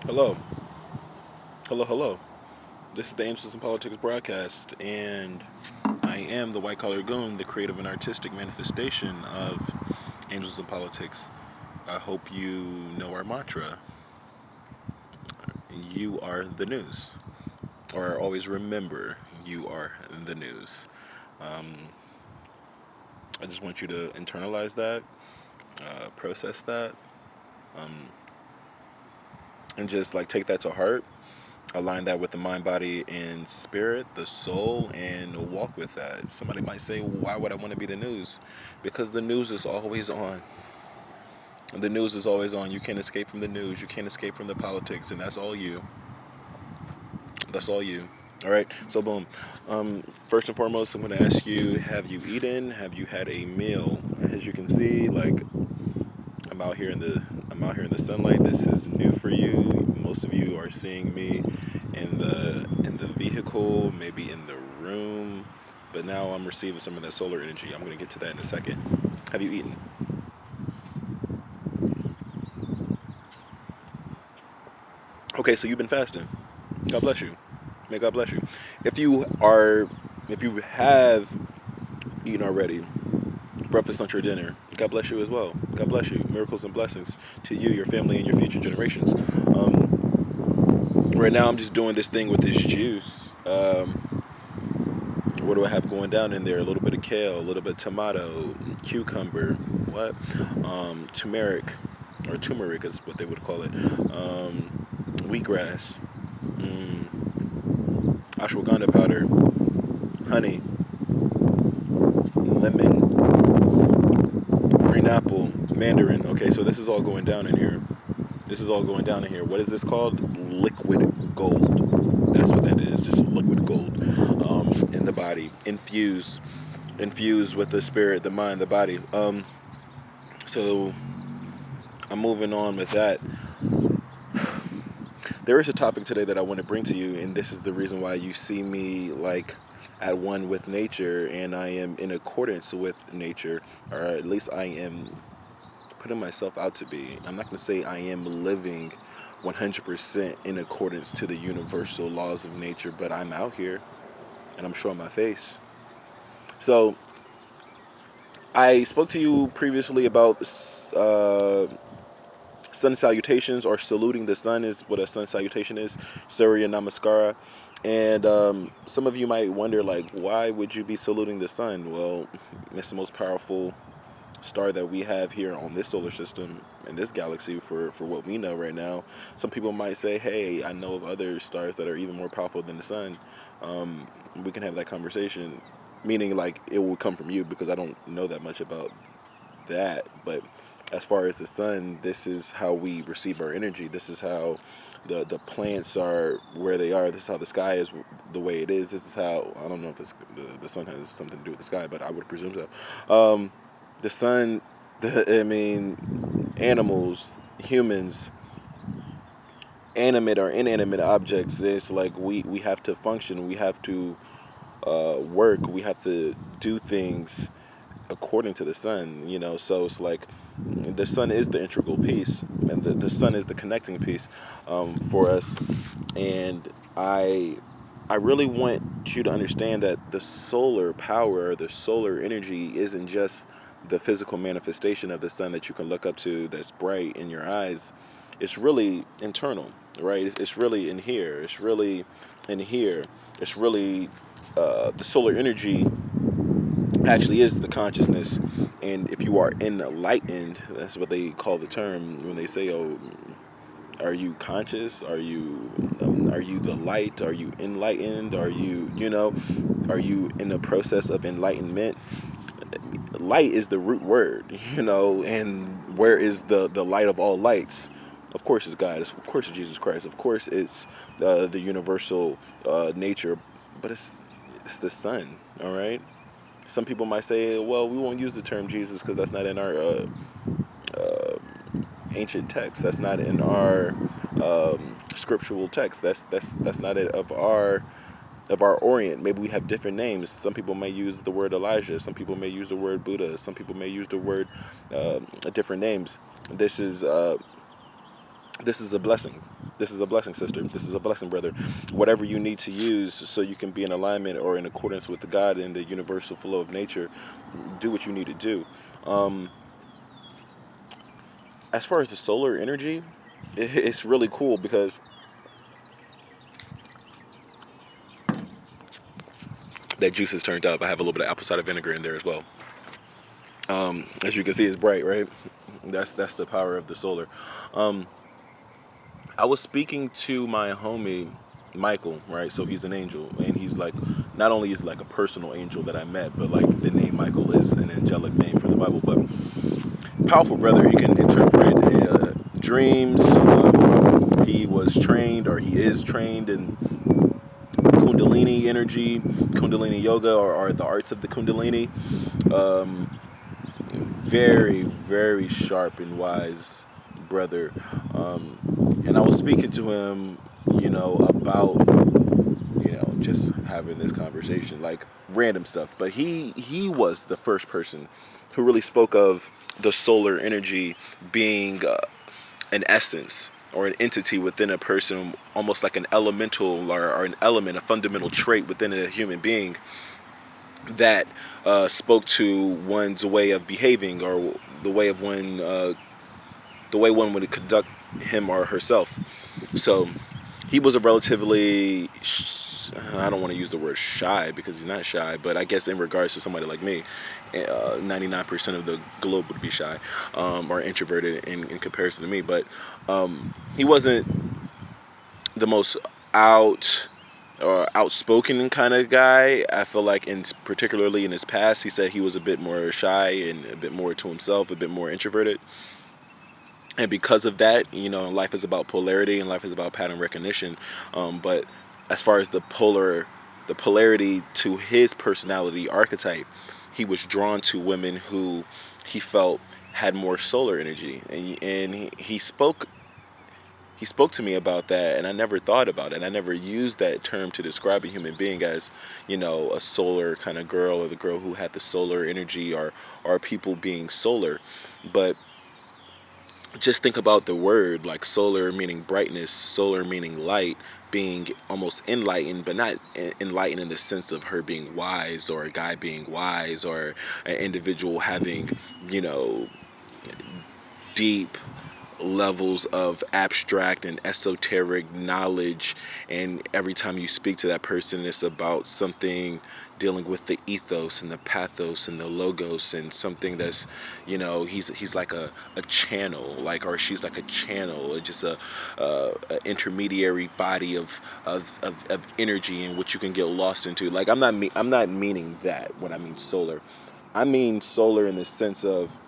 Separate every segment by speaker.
Speaker 1: Hello, hello. This is the Angels in Politics broadcast, and I am the white collar goon, the creative and artistic manifestation of Angels in Politics. I hope you know our mantra. You are the news, or always remember you are the news. Um, I just want you to internalize that, process that, um, and just like take that to heart. Align that with the mind, body, and spirit, the soul, and walk with that. Somebody might say, well, why would I want to be the news? Because the news is always on. The news is always on. You can't escape from the news. You can't escape from the politics, and that's all you. That's all you. All right. So boom. First and foremost, I'm going to ask you: have you eaten? Have you had a meal? As you can see, like I'm out here in the sunlight. This is new for you. Most of you are seeing me in the vehicle, maybe in the room, but now I'm receiving some of that solar energy. I'm going to get to that in a second. Have you eaten? Okay, so you've been fasting. God bless you. May God bless you. If you are, if you have eaten already, breakfast, lunch, or dinner, God bless you as well. God bless you. Miracles and blessings to you, your family, and your future generations. Right now, I'm just doing this thing with this juice. What do I have going down in there? A little bit of kale, a little bit of tomato, cucumber, what? Turmeric, or turmeric is what they would call it. Wheatgrass, ashwagandha powder, honey, lemon, green apple, mandarin. Okay, so this is all going down in here. This is all going down in here. What is this called? Liquid gold. That's what that is. Just liquid gold in the body, infused with the spirit, the mind, the body. So I'm moving on with that. There is a topic today that I want to bring to you, and this is the reason why you see me like at one with nature, and I am in accordance with nature, or at least I am putting myself out to be. I'm not going to say I am living 100% in accordance to the universal laws of nature, but I'm out here and I'm showing my face. So I spoke to you previously about sun salutations, or saluting the sun is what a sun salutation is. Surya Namaskara. And some of you might wonder, like, why would you be saluting the sun? Well, it's the most powerful star that we have here on this solar system, in this galaxy, for what we know right now. Some people might say, hey, I know of other stars that are even more powerful than the sun. We can have that conversation, meaning like it will come from you, because I don't know that much about that. But as far as the sun, this is how we receive our energy. This is how the plants are where they are. This is how the sky is the way it is. This is how, I don't know if the sun has something to do with the sky, but I would presume so. The sun, I mean, animals, humans, animate or inanimate objects, it's like we have to function, we have to work, we have to do things according to the sun, so it's like the sun is the integral piece, and the sun is the connecting piece for us. And I really want you to understand that the solar power, the solar energy, isn't just the physical manifestation of the sun that you can look up to that's bright in your eyes. It's really internal, right? It's really in here. It's really in here. It's really the solar energy actually is the consciousness. And if you are enlightened, that's what they call the term when they say, oh, are you conscious? Are you the light? Are you enlightened? Are you in the process of enlightenment? Light is the root word, and where is the light of all lights? Of course it's God. Of course it's Jesus Christ. Of course it's the universal nature, but it's the sun, all right? Some people might say, well, we won't use the term Jesus because that's not in our ancient text. That's not in our scriptural text. That's not it of our Orient. Maybe we have different names. Some people may use the word Elijah. Some people may use the word Buddha. Some people may use the word different names. This is a blessing. This is a blessing, sister. This is a blessing, brother. Whatever you need to use so you can be in alignment or in accordance with the God and the universal flow of nature, do what you need to do. As far as the solar energy, it's really cool because that juice has turned up. I have a little bit of apple cider vinegar in there as well. As you can see, it's bright, right? That's the power of the solar. I was speaking to my homie Michael, right? So he's an angel, and he's like, not only is like a personal angel that I met, but like the name Michael is an angelic name from the Bible. But powerful brother, he can interpret dreams. He was trained, or he is trained in Kundalini energy, Kundalini yoga, or the arts of the Kundalini. Very, very sharp and wise brother. And I was speaking to him, about, just having this conversation, like random stuff. But he was the first person who really spoke of the solar energy being an essence or an entity within a person, almost like an elemental or an element, a fundamental trait within a human being that spoke to one's way of behaving or the way of the way one would conduct him or herself. So he was a relatively, I don't want to use the word shy because he's not shy, but I guess in regards to somebody like me, 99% of the globe would be shy or introverted in comparison to me. But he wasn't the most out or outspoken kind of guy. I feel like particularly in his past, he said he was a bit more shy and a bit more to himself, a bit more introverted. And because of that, life is about polarity and life is about pattern recognition. But as far as the polarity to his personality archetype, he was drawn to women who he felt had more solar energy, and he spoke to me about that, and I never thought about it. I never used that term to describe a human being as, a solar kind of girl, or the girl who had the solar energy, or people being solar. But just think about the word, like solar meaning brightness, solar meaning light, being almost enlightened, but not enlightened in the sense of her being wise, or a guy being wise, or an individual having, deep levels of abstract and esoteric knowledge, and every time you speak to that person, it's about something dealing with the ethos and the pathos and the logos, and something that's, he's like a channel, like, or she's like a channel, or just a intermediary body of energy in which you can get lost into. Like, I'm not meaning that when I mean solar. I mean solar in the sense of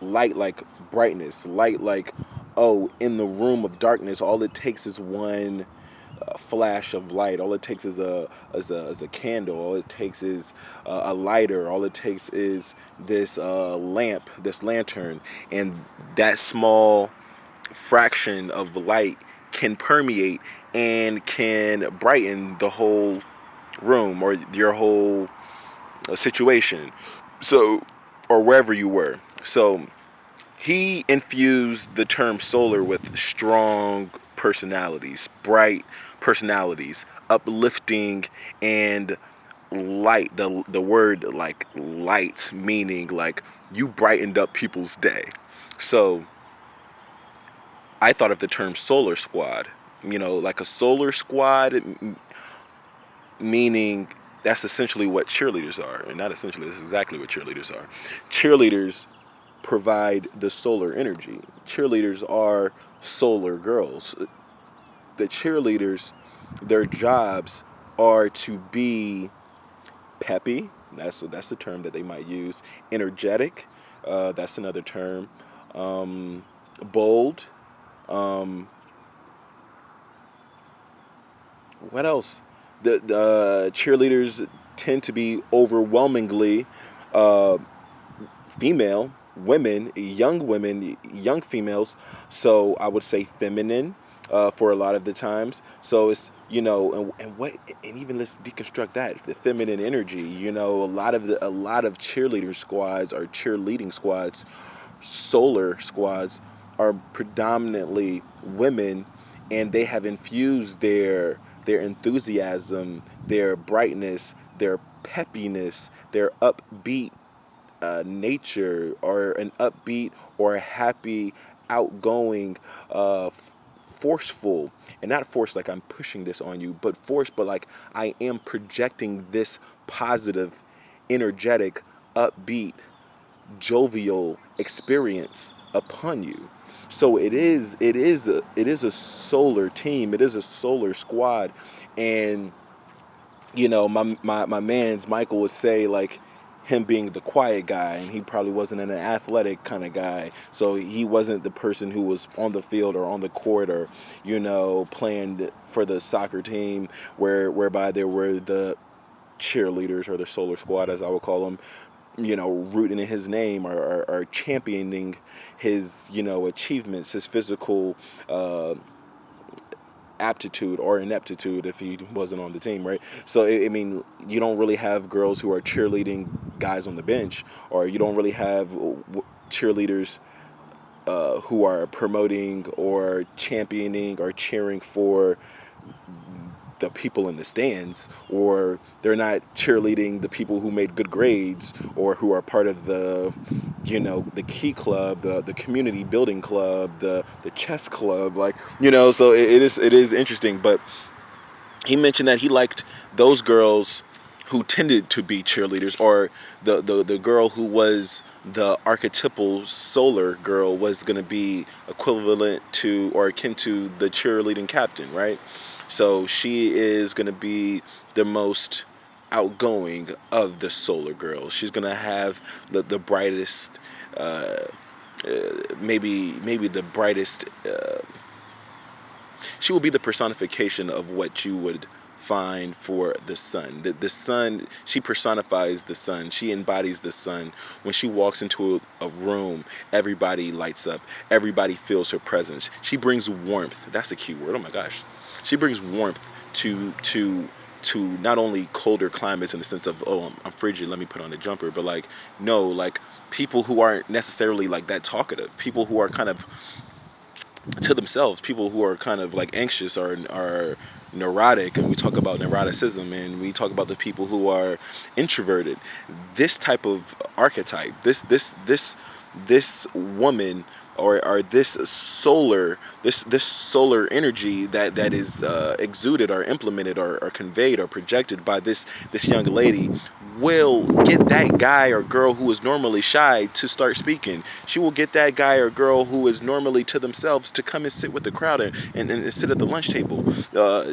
Speaker 1: light, like brightness, light, like, oh, in the room of darkness, all it takes is one flash of light. All it takes is a candle. All it takes is a lighter. All it takes is this lamp, this lantern, and that small fraction of light can permeate and can brighten the whole room or your whole situation. So, or wherever you were. So he infused the term solar with strong personalities, bright personalities, uplifting, and light. The word like light, meaning like you brightened up people's day. So I thought of the term solar squad. Like a solar squad, meaning that's essentially what cheerleaders are, and not essentially. This is exactly what cheerleaders are. Cheerleaders provide the solar energy. Cheerleaders are solar girls. The cheerleaders, their jobs are to be peppy. That's the term that they might use. Energetic. That's another term. Bold. What else? The cheerleaders tend to be overwhelmingly female women, young females. So I would say feminine for a lot of the times. So it's, and even let's deconstruct that, the feminine energy. A lot of cheerleader squads or cheerleading squads, solar squads, are predominantly women, and they have infused their enthusiasm, their brightness, their peppiness, their upbeat nature, or an upbeat or a happy, outgoing, forceful, and not forced like I'm pushing this on you, but forced, but like I am projecting this positive, energetic, upbeat, jovial experience upon you. So it is a solar team. It is a solar squad, and my man's Michael would say, like, him being the quiet guy, and he probably wasn't an athletic kind of guy, so he wasn't the person who was on the field or on the court, or playing for the soccer team, whereby there were the cheerleaders, or the solar squad as I would call them, rooting in his name, or championing his achievements, his physical aptitude or ineptitude if he wasn't on the team, right? So I mean, you don't really have girls who are cheerleading guys on the bench, or you don't really have cheerleaders who are promoting or championing or cheering for the people in the stands, or they're not cheerleading the people who made good grades, or who are part of the key club, the community building club, the chess club, like, so it is interesting. But he mentioned that he liked those girls who tended to be cheerleaders, or the girl who was the archetypal solar girl was going to be equivalent to or akin to the cheerleading captain, right? So she is going to be the most outgoing of the solar girls. She's going to have the brightest, maybe the brightest. She will be the personification of what you would find for the sun. The sun, she personifies the sun. She embodies the sun. When she walks into a room, everybody lights up. Everybody feels her presence. She brings warmth. That's the key word. Oh my gosh. She brings warmth to not only colder climates, in the sense of, oh, I'm frigid, let me put on a jumper, but like, no, like, people who aren't necessarily like that talkative, people who are kind of to themselves, people who are kind of like anxious, or are neurotic, and we talk about neuroticism, and we talk about the people who are introverted. This type of archetype, this woman, or this solar energy that is exuded, or implemented, or conveyed, or projected by this young lady, will get that guy or girl who is normally shy to start speaking. She will get that guy or girl who is normally to themselves to come and sit with the crowd, and sit at the lunch table.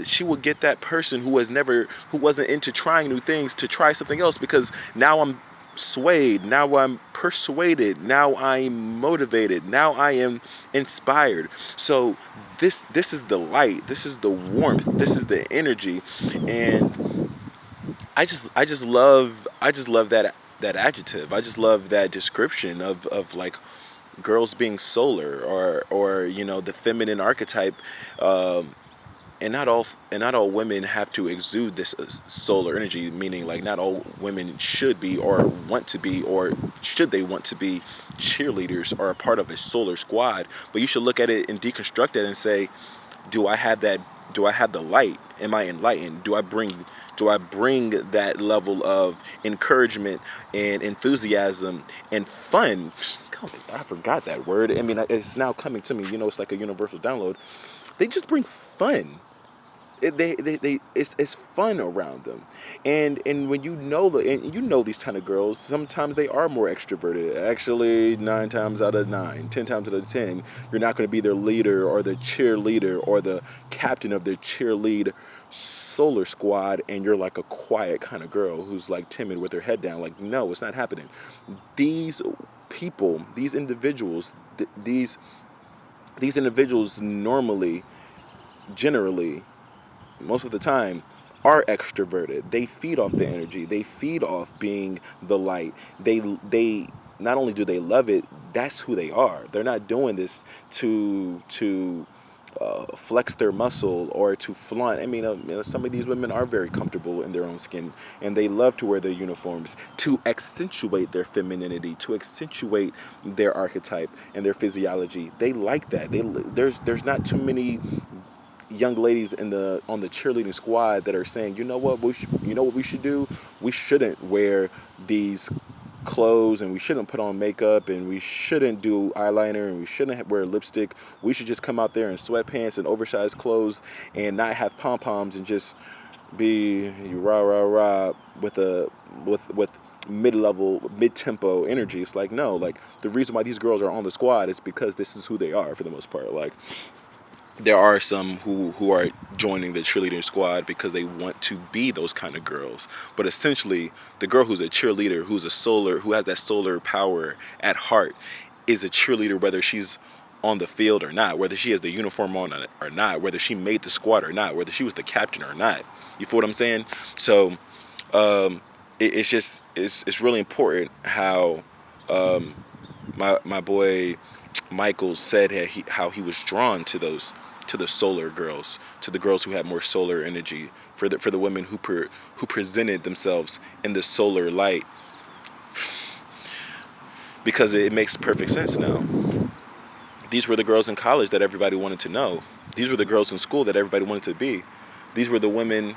Speaker 1: She will get that person who wasn't into trying new things, to try something else, because now I'm swayed, now I'm persuaded, now I'm motivated, now I am inspired. So this is the light, this is the warmth, this is the energy, and I just love that adjective. I just love that description of like girls being solar, or the feminine archetype. And not all women have to exude this solar energy, meaning like not all women should be, or want to be, or should they want to be cheerleaders, or a part of a solar squad. But you should look at it and deconstruct it and say, do I have that? Do I have the light? Am I enlightened? Do I bring that level of encouragement and enthusiasm and fun? I forgot that word. I mean, it's now coming to me. It's like a universal download. They just bring fun. It's fun around them, and when these kind of girls, sometimes they are more extroverted. Actually, 9 times out of 9, 10 times out of 10, you're not going to be their leader, or the cheerleader, or the captain of their cheerlead solar squad, and you're like a quiet kind of girl who's like timid with her head down. Like, no, it's not happening. These people, these individuals, these individuals normally, generally, most of the time, are extroverted. They feed off the energy. They feed off being the light. They not only do they love it, that's who they are. They're not doing this to flex their muscle or to flaunt. I mean, some of these women are very comfortable in their own skin, and they love to wear their uniforms to accentuate their femininity, to accentuate their archetype and their physiology. They like that. There's not too many young ladies in the on the cheerleading squad that are saying, you know what, you know what we should do? We shouldn't wear these clothes, and we shouldn't put on makeup, and we shouldn't do eyeliner, and we shouldn't wear lipstick. We should just come out there in sweatpants and oversized clothes and not have pom-poms and just be rah rah rah with a with mid-level, mid-tempo energy. It's like, no, like the reason why these girls are on the squad is because this is who they are for the most part. Like, there are some who are joining the cheerleading squad because they want to be those kind of girls. But essentially, the girl who's a cheerleader, who has that solar power at heart, is a cheerleader whether she's on the field or not, whether she has the uniform on or not, whether she made the squad or not, whether she was the captain or not. You feel what I'm saying? So it's really important how my boy Michael said how he was drawn to the solar girls, to the girls who had more solar energy, for the women who presented themselves in the solar light, because it makes perfect sense now. These were the girls in college that everybody wanted to know. These were the girls in school that everybody wanted to be. These were the women.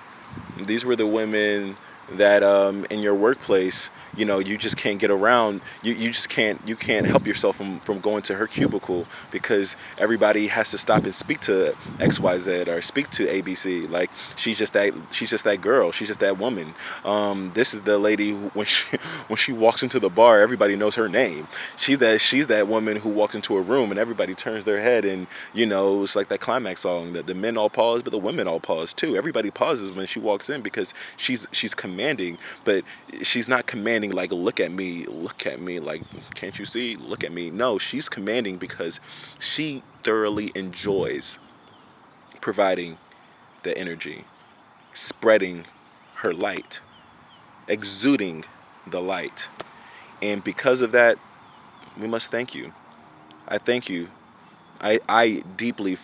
Speaker 1: These were the women that in your workplace, you just can't get around. You just can't help yourself from going to her cubicle because everybody has to stop and speak to XYZ or speak to ABC. Like, she's just that girl. She's just that woman. This is the lady who, when she walks into the bar, everybody knows her name. She's that woman who walks into a room and everybody turns their head, and it's like that climax song that the men all pause, but the women all pause too. Everybody pauses when she walks in because she's commanding, but she's not commanding like, look at me, like, can't you see, look at me. No, she's commanding because she thoroughly enjoys providing the energy, spreading her light, exuding the light. And because of that, we must thank you. I thank you. I deeply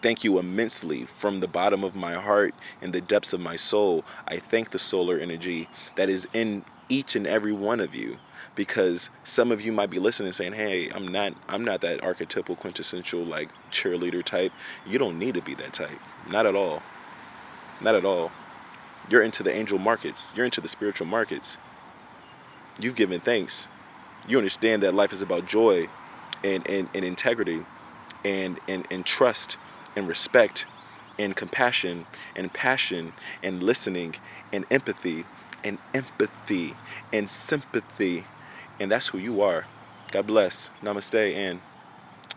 Speaker 1: thank you immensely from the bottom of my heart and the depths of my soul. I thank the solar energy that is in each and every one of you, because some of you might be listening saying, hey, I'm not that archetypal quintessential like cheerleader type. You don't need to be that type. Not at all. Not at all. You're into the angel markets. You're into the spiritual markets. You've given thanks. You understand that life is about joy and integrity and trust and respect and compassion and passion and listening and empathy and sympathy. And that's who you are. God bless. Namaste and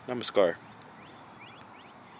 Speaker 1: namaskar.